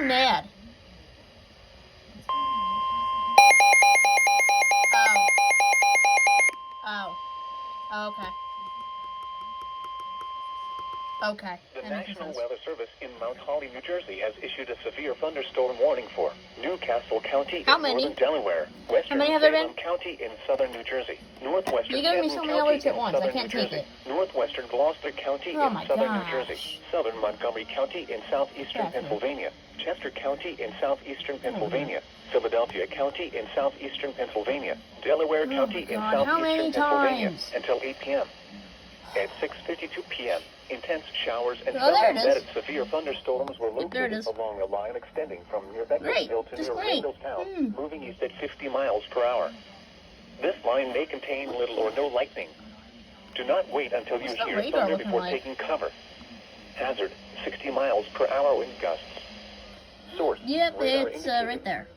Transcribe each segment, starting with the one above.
getting mad? Oh, okay. Okay. The National Weather Service in Mount Holly, New Jersey has issued a severe thunderstorm warning for Newcastle County in northern Delaware, western Salem County in southern New Jersey, northwestern Devon County in southern New Jersey, northwestern Gloucester County in southern New Jersey, southern Montgomery County in southeastern Pennsylvania, Chester County in southeastern Pennsylvania, Philadelphia County in southeastern Pennsylvania, Delaware County in southeastern Pennsylvania until 8 p.m. At 6:52 p.m., intense showers and embedded severe thunderstorms were located along a line extending from near Beckersville to near Randallstown, moving east at 50 miles per hour. This line may contain little or no lightning. Do not wait until you hear thunder before taking cover. Hazard, 60 miles per hour wind gusts. Source, it's right there.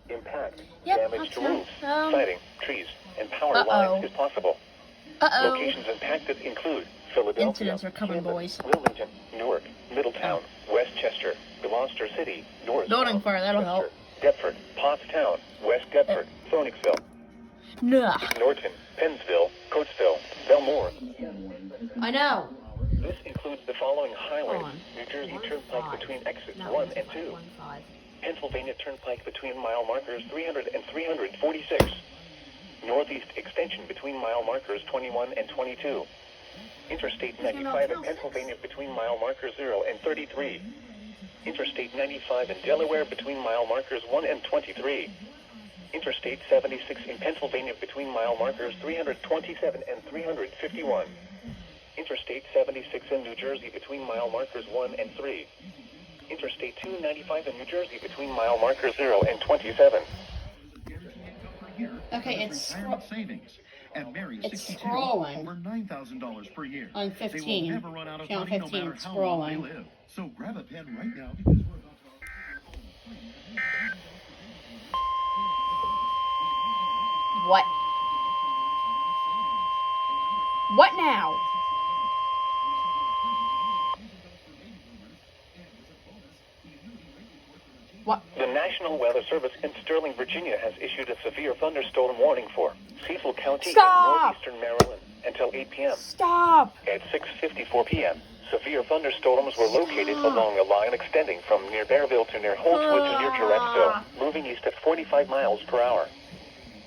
Impact, damage to roofs, siding, trees, and power lines is possible. Locations impacted include Philadelphia, Incidents are coming, boys. Wilmington, Newark, Middletown, Westchester, Gloucester City, North Building fire, that'll help. Deptford, Pottstown, West Deptford, Phoenixville, Norton, Pennsville, Coatesville, Belmore. I know. This includes the following highways: New Jersey Turnpike between exits 1 and 2. Pennsylvania Turnpike between mile markers 300 and 346. Northeast extension between mile markers 21 and 22. Interstate 95 in Pennsylvania between mile markers 0 and 33. Interstate 95 in Delaware between mile markers 1 and 23. Interstate 76 in Pennsylvania between mile markers 327 and 351. Interstate 76 in New Jersey between mile markers 1 and 3. Interstate 295 in New Jersey between mile markers 0 and 27. Okay, it's savings. And Mary, it's scrolling. Over $9,000 per year. On 15. They will never run out of Channel money, 15, no matter how scrolling. long they live. So grab a pen right now because we're about to... What? What now? What? The National Weather Service in Sterling, Virginia has issued a severe thunderstorm warning for Cecil County in northeastern Maryland until 8 p.m. Stop! At 6:54 p.m., severe thunderstorms were located along a line extending from near Bearville to near Holtzwood to near Jarrettsville, moving east at 45 miles per hour.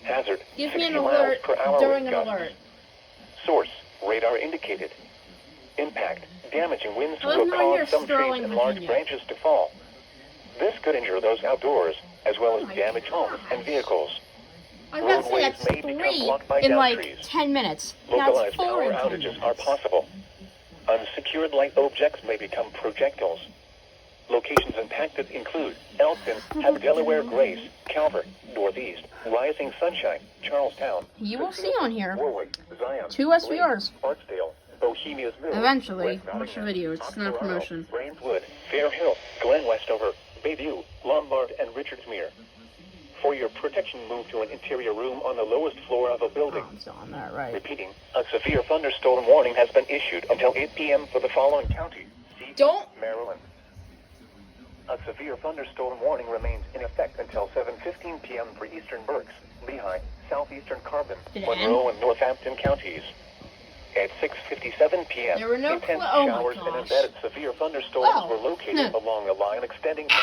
Hazard, Give 60 me an miles alert per hour during wind an gusts. alert. Source, radar indicated. Impact, damaging winds I will live near cause some trees Sterling, and large Virginia. branches to fall. This could injure those outdoors, as well as damage homes and vehicles. I was about to say that's Roadways may become 3 blocked by in downed like trees. 10 minutes. Localized That's 4 power in 10 outages minutes. are possible. Unsecured light objects may become projectiles. Locations impacted include Elkton, Delaware, Grace, Calvert, Northeast, Rising Sunshine, Charlestown. You will see on here Warwick, Zion, 2 SVRs. Barksdale, Bohemia's Mill, Eventually. West Watch the Nottingham, video. It's not a promotion. Brainswood, Fair Hill, Glen Westover, Bayview, Lombard, and Richardsmere. For your protection, move to an interior room on the lowest floor of a building. Oh, it's on there, right. Repeating, a severe thunderstorm warning has been issued until 8 p.m. for the following counties: Don't. Maryland. A severe thunderstorm warning remains in effect until 7:15 p.m. for eastern Berks, Lehigh, southeastern Carbon, Did it Monroe, end? and Northampton counties. At 6:57 p.m., There were no intense oh my showers and gosh. embedded severe thunderstorms Oh. were located along a line extending from